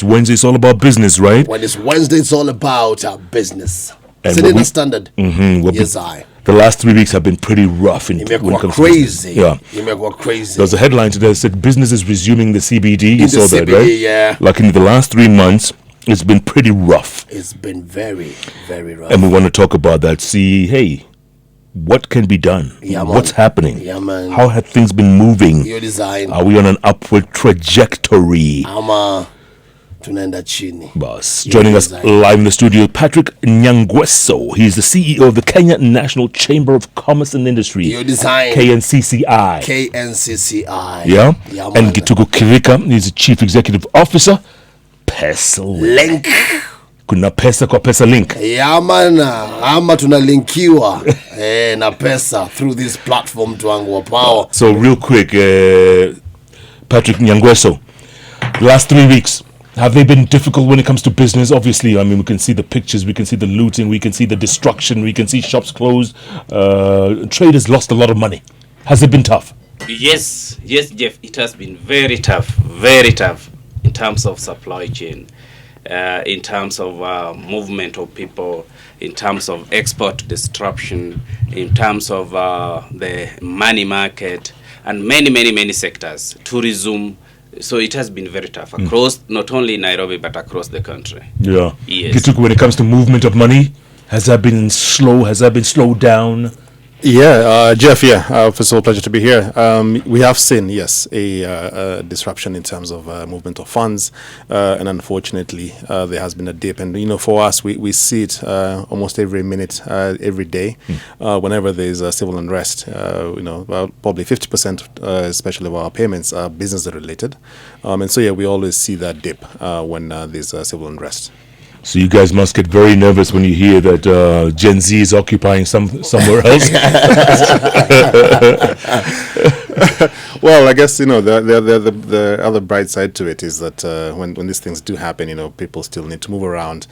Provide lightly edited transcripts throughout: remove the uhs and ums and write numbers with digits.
it's Wednesday, it's all about business, right? When it's Wednesday, it's all about business. And Is what it we- a standard? Yes, I. The last 3 weeks have been pretty rough when it comes to business. Crazy. Yeah. You make what crazy. There's a headline today that said business is resuming the CBD. You the saw that, CBD, right? yeah. Like in the last 3 months, it's been pretty rough. It's been very, very rough. And we want to talk about that. See, hey, what can be done? Yeah, man. What's happening? Yeah, man. How have things been moving? Your design. Are we on an upward trajectory? Ama tunaenda chini. Boss. Joining us design. live in the studio, Patrick Nyangweso. He's the CEO of the Kenya National Chamber of Commerce and Industry. Your design. KNCCI. KNCCI. Yeah? Yeah, man. And Gituko Kirika is the Chief Executive Officer. Pesa Link. Kuna pesa kwa pesa link. Yeah, man. Ama tunalinkiwa na pesa through this platform twangu wa power. So real quick, Patrick Nyangweso, the last 3 weeks, have they been difficult when it comes to business? Obviously, I mean, we can see the pictures, we can see the looting, we can see the destruction, we can see shops closed. Traders lost a lot of money. Has it been tough? Yes, Jeff, it has been very tough in terms of supply chain, in terms of movement of people, in terms of export disruption, in terms of the money market, and many sectors, tourism. So it has been very tough across, not only Nairobi, but across the country. Yeah. Yes. Gituko, when it comes to movement of money, has that been slow? Has that been slowed down? Yeah, Jeff, first of all, pleasure to be here. We have seen, yes, a disruption in terms of movement of funds, and unfortunately, there has been a dip. And, for us, we see it almost every minute, every day, whenever there's a civil unrest. Probably 50%, especially of our payments, are business-related. And so, we always see that dip when there's civil unrest. So you guys must get very nervous when you hear that Gen Z is occupying somewhere else. Well, I guess the other bright side to it is that when these things do happen, people still need to move around.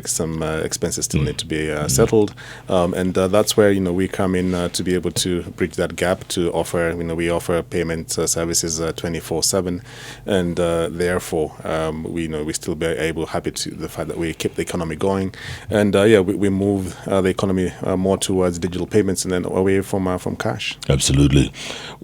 Some expenses still need to be settled, and that's where we come in to be able to bridge that gap. To offer, we offer payment services 24/7, and therefore we still be happy to the fact that we keep the economy going, and we move the economy more towards digital payments and then away from cash. Absolutely.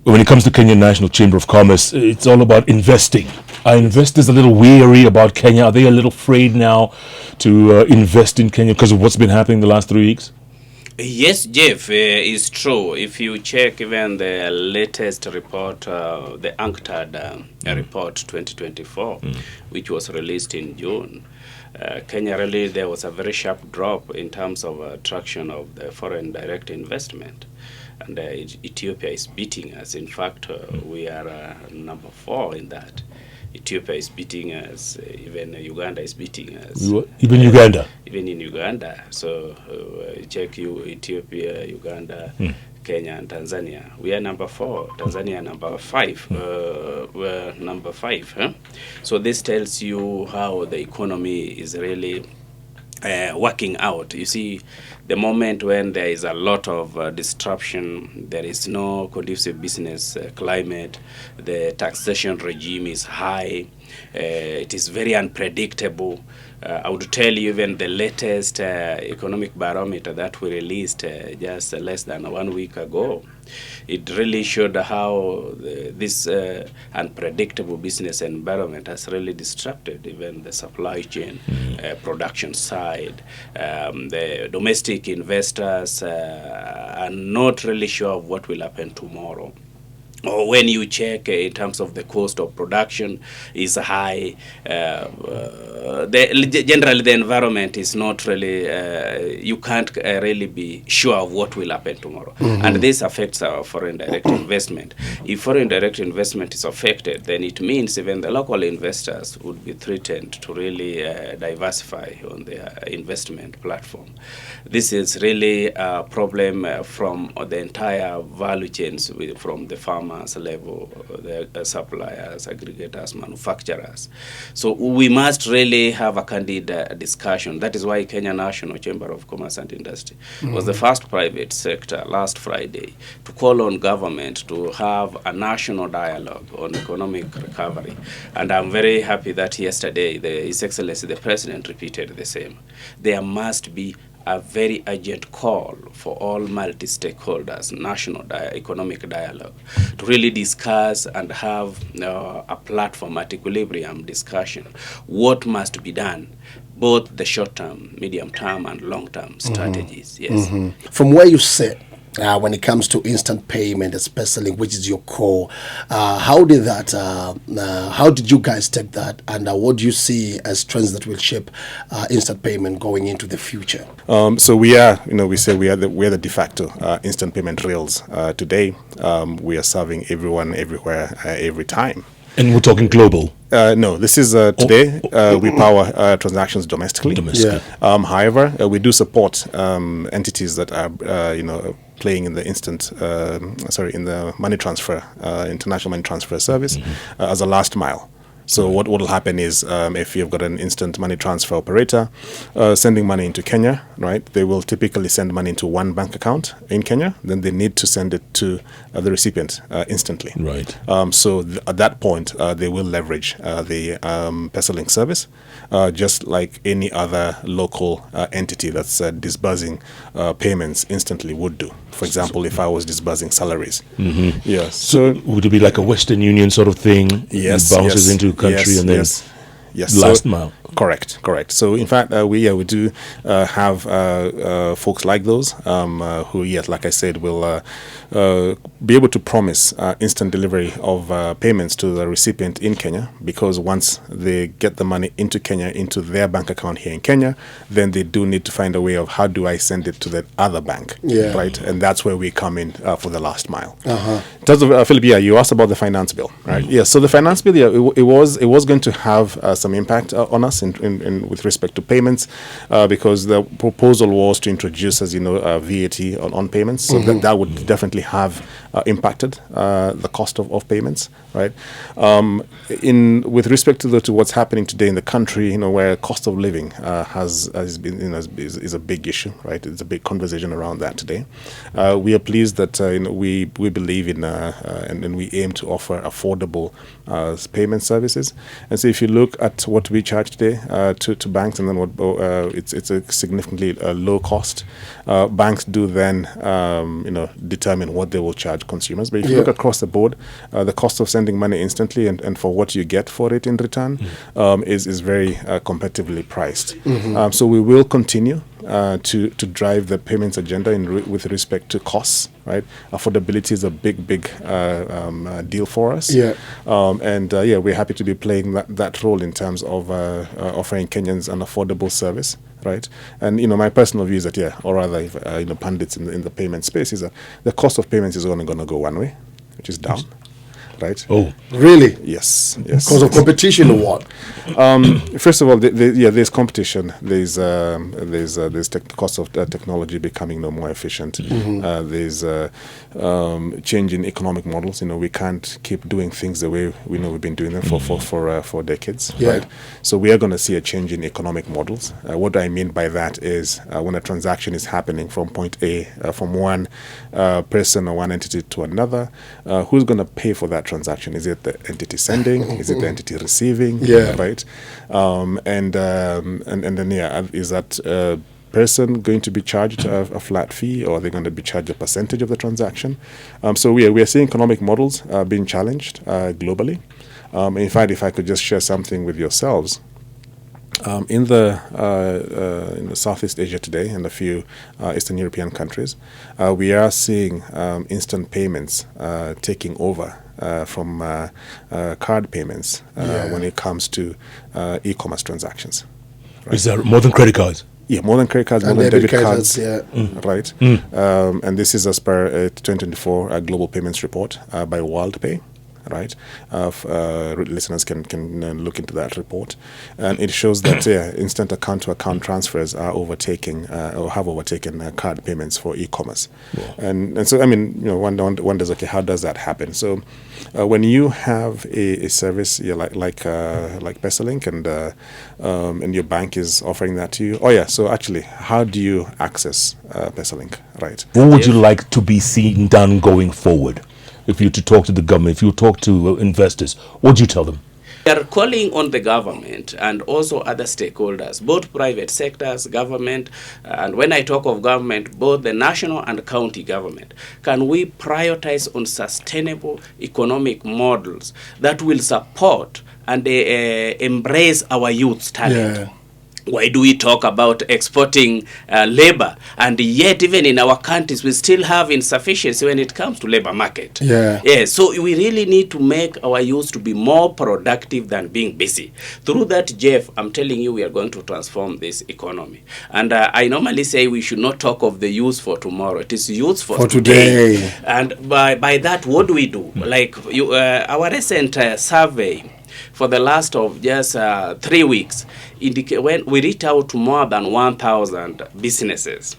When it comes to Kenya National Chamber of Commerce, it's all about investing. Are investors a little weary about Kenya? Are they a little afraid now to invest in Kenya because of what's been happening the last 3 weeks? Yes, Jeff, it's true. If you check even the latest report, the UNCTAD report 2024, which was released in June, Kenya really, there was a very sharp drop in terms of attraction of the foreign direct investment. And Ethiopia is beating us. In fact, we are number 4 in that. Ethiopia is beating us. Even Uganda is beating us. Even Uganda? Even in Uganda. So check Ethiopia, Uganda, Kenya, and Tanzania. We are number 4. Tanzania number 5. We're number 5. Huh? So this tells you how the economy is really working out. You see, the moment when there is a lot of disruption, there is no conducive business climate, the taxation regime is high, it is very unpredictable. I would tell you even the latest economic barometer that we released just less than 1 week ago, it really showed how this unpredictable business environment has really disrupted even the supply chain, production side. The domestic investors are not really sure of what will happen tomorrow. Or when you check in terms of the cost of production is high, generally the environment is not really, you can't really be sure of what will happen tomorrow. And this affects our foreign direct investment. If foreign direct investment is affected, then it means even the local investors would be threatened to really diversify on their investment platform. This is really a problem from the entire value chains, from the farmer farmers level, the suppliers, aggregators, manufacturers. So we must really have a candid discussion. That is why Kenya National Chamber of Commerce and Industry was the first private sector last Friday to call on government to have a national dialogue on economic recovery. And I'm very happy that yesterday His Excellency the President repeated the same. There must be a very urgent call for all multi-stakeholders, national economic dialogue, to really discuss and have a platform at equilibrium discussion. What must be done, both the short-term, medium-term, and long-term strategies. Yes. From where you sit, when it comes to instant payment, especially which is your core, how did you guys take that, and what do you see as trends that will shape instant payment going into the future? So we are, we say we are the de facto instant payment rails today. We are serving everyone, everywhere, every time. And we're talking global. No, this is today. We power transactions domestically. Domestic. Yeah. However, we do support entities that are, playing in the in the money transfer, international money transfer service as a last mile. So what will happen is, if you've got an instant money transfer operator sending money into Kenya, right? They will typically send money into one bank account in Kenya. Then they need to send it to the recipient instantly. Right. So at that point, they will leverage the PesaLink service, just like any other local entity that's disbursing payments instantly would do. For example, if I was disbursing salaries. Yes. So would it be like a Western Union sort of thing? Yes. It bounces into the country and then last mile. Correct. So in fact, we do have folks like those who, like I said, will be able to promise instant delivery of payments to the recipient in Kenya, because once they get the money into Kenya, into their bank account here in Kenya, then they do need to find a way of how do I send it to that other bank, right? And that's where we come in for the last mile. In terms of Philip, you asked about the finance bill, right? So the finance bill, it was going to have some impact on us in with respect to payments, because the proposal was to introduce, as you know, VAT on payments, so that would definitely have impacted the cost of payments, right? With respect to what's happening today in the country, where cost of living has been, is a big issue, right? It's a big conversation around that today. We are pleased that we believe in and we aim to offer affordable payment services. And so if you look at what we charge today to banks, and then what it's a significantly low cost. Banks do then determine what they will charge consumers. But if you look across the board, the cost of sending money instantly and for what you get for it in return is very competitively priced. So we will continue to drive the payments agenda with respect to costs. Right, affordability is a big deal for us. We're happy to be playing that role in terms of offering Kenyans an affordable service. Right, and my personal view is that or rather, if, pundits in the payment space is that the cost of payments is only going to go one way, which is down. Right. Oh, really? Yes. Because of competition or what? First of all, there's competition. There's cost of technology becoming more efficient. There's change in economic models. We can't keep doing things the way we've been doing them for decades. Right. So we are going to see a change in economic models. What I mean by that is when a transaction is happening from point A, from one person or one entity to another, who's going to pay for that transaction? Is it the entity sending? Is it the entity receiving? Right. And then is that person going to be charged a flat fee, or are they going to be charged a percentage of the transaction? So we are seeing economic models being challenged globally. In fact, if I could just share something with yourselves. In the Southeast Asia today and a few Eastern European countries, we are seeing instant payments taking over from card payments when it comes to e-commerce transactions. Right? Is that more than credit cards? Yeah, more than credit cards, more than debit cards. Right. And this is as per a 2024 Global Payments Report by WorldPay. right? Listeners can look into that report, and it shows that instant account-to-account transfers are overtaking or have overtaken card payments for e-commerce. And so, I mean, one wonders, okay, how does that happen? So when you have a service like PesaLink and your bank is offering that to you, so actually, how do you access PesaLink, right? What would you like to be seen done going forward? If you were to talk to the government, if you talk to investors, what do you tell them? We are calling on the government and also other stakeholders, both private sectors, government, and when I talk of government, both the national and county government. Can we prioritize on sustainable economic models that will support and embrace our youth's talent? Yeah. Why do we talk about exporting labor, and yet even in our countries we still have insufficiency when it comes to labor market? So we really need to make our youth to be more productive than being busy. Through that, Jeff, I'm telling you, we are going to transform this economy. And I normally say we should not talk of the youth for tomorrow. It is youth for today. And by that, what do we do? Like our recent survey for the last of just 3 weeks, when we reached out to more than 1,000 businesses.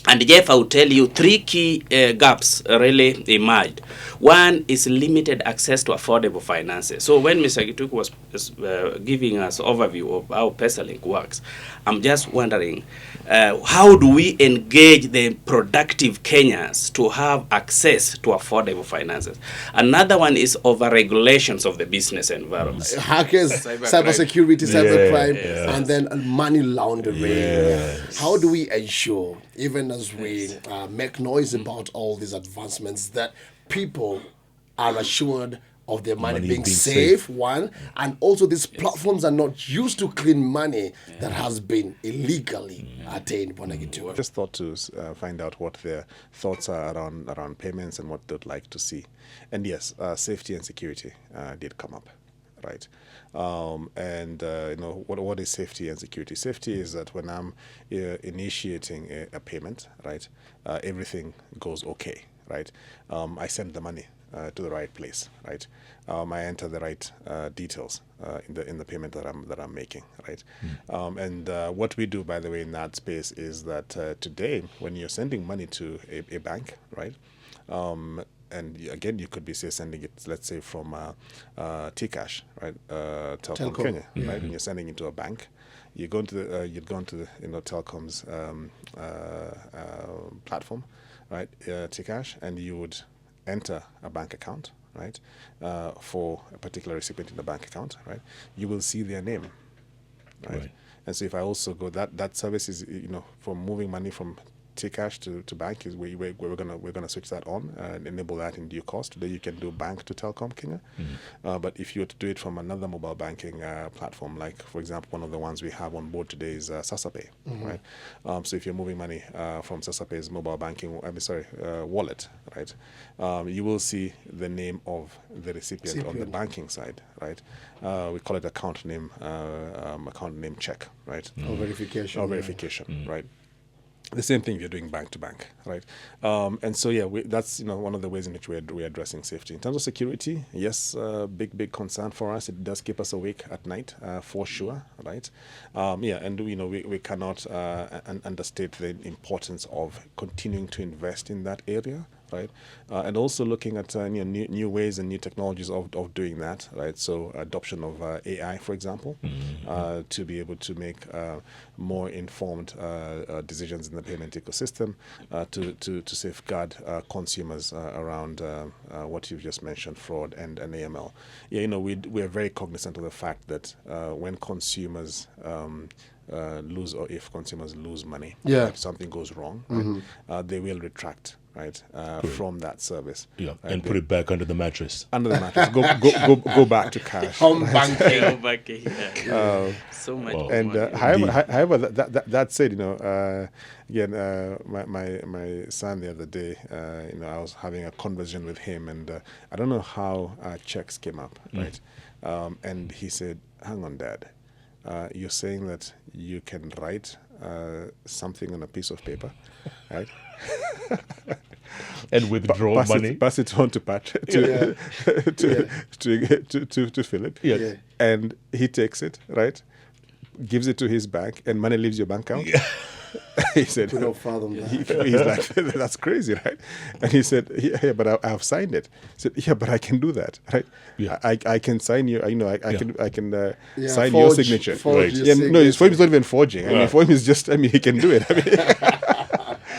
And Jeff, I will tell you 3 key gaps really emerged. One is limited access to affordable finances. So when Mr. Gituku was giving us overview of how PesaLink works, I'm just wondering, how do we engage the productive Kenyans to have access to affordable finances? Another one is over-regulations of the business environment. Hackers, cybersecurity, cybercrime, and then money laundering. Yes. How do we ensure, even as we make noise about all these advancements, that people are assured of their money being safe, one, and also these platforms are not used to clean money that has been illegally attained. I just thought to find out what their thoughts are around payments and what they'd like to see. And yes, safety and security did come up, right? What is safety and security? Safety is that when I'm initiating a payment, right, everything goes okay, right? I send the money to the right place, right? I enter the right details in the payment that I'm making, right? What we do, by the way, in that space is that today, when you're sending money to a bank, right? And again, you could be sending it, let's say, from Tcash, right? Telkom Kenya, right? When you're sending it to a bank, you'd go into the Telkom's platform, right? Tcash, and you would enter a bank account, right? For a particular recipient in the bank account, right? You will see their name, right? And so if I also go, that service is, for moving money from Tcash to bank, is we're gonna switch that on and enable that in due course. Today you can do bank to Telkom Kenya, but if you were to do it from another mobile banking platform, like for example one of the ones we have on board today is SasaPay, right? So if you're moving money from SasaPay's mobile banking, wallet, right? You will see the name of the recipient on the banking side, right? We call it account name check, right? Or verification. Right? The same thing if you're doing bank to bank, right? And so that's one of the ways in which we're addressing safety. In terms of security, yes, big concern for us. It does keep us awake at night, for sure, right? And we cannot understate the importance of continuing to invest in that area, right? And also looking at new ways and new technologies of doing that, right? So adoption of AI, for example, to be able to make more informed decisions in the payment ecosystem, to safeguard consumers around what you've just mentioned, fraud and AML. We are very cognizant of the fact that when consumers lose, or if consumers lose money, if something goes wrong, right, they will retract, right, from that service, right, and put it back under the mattress. Go back to cash. Home banking. So much. And however, that said, again, my son the other day, I was having a conversation with him, and I don't know how checks came up, right? And he said, "Hang on, Dad. You're saying that you can write something on a piece of paper, right?" and withdraw pass money. pass it on to Patrick, to Philip. Yes. Yeah. And he takes it, right? Gives it to his bank, and money leaves your bank account. He said, Could not fathom that. he's like, that's crazy, right? And he said, yeah, but I've signed it. He said, yeah, but I can do that, right? Yeah. I can sign you, I can Yeah, sign your forge- signature. forge Right. your Yeah, no, for him it's signature. not even forging. I mean, for him it's just, he can do it. I mean,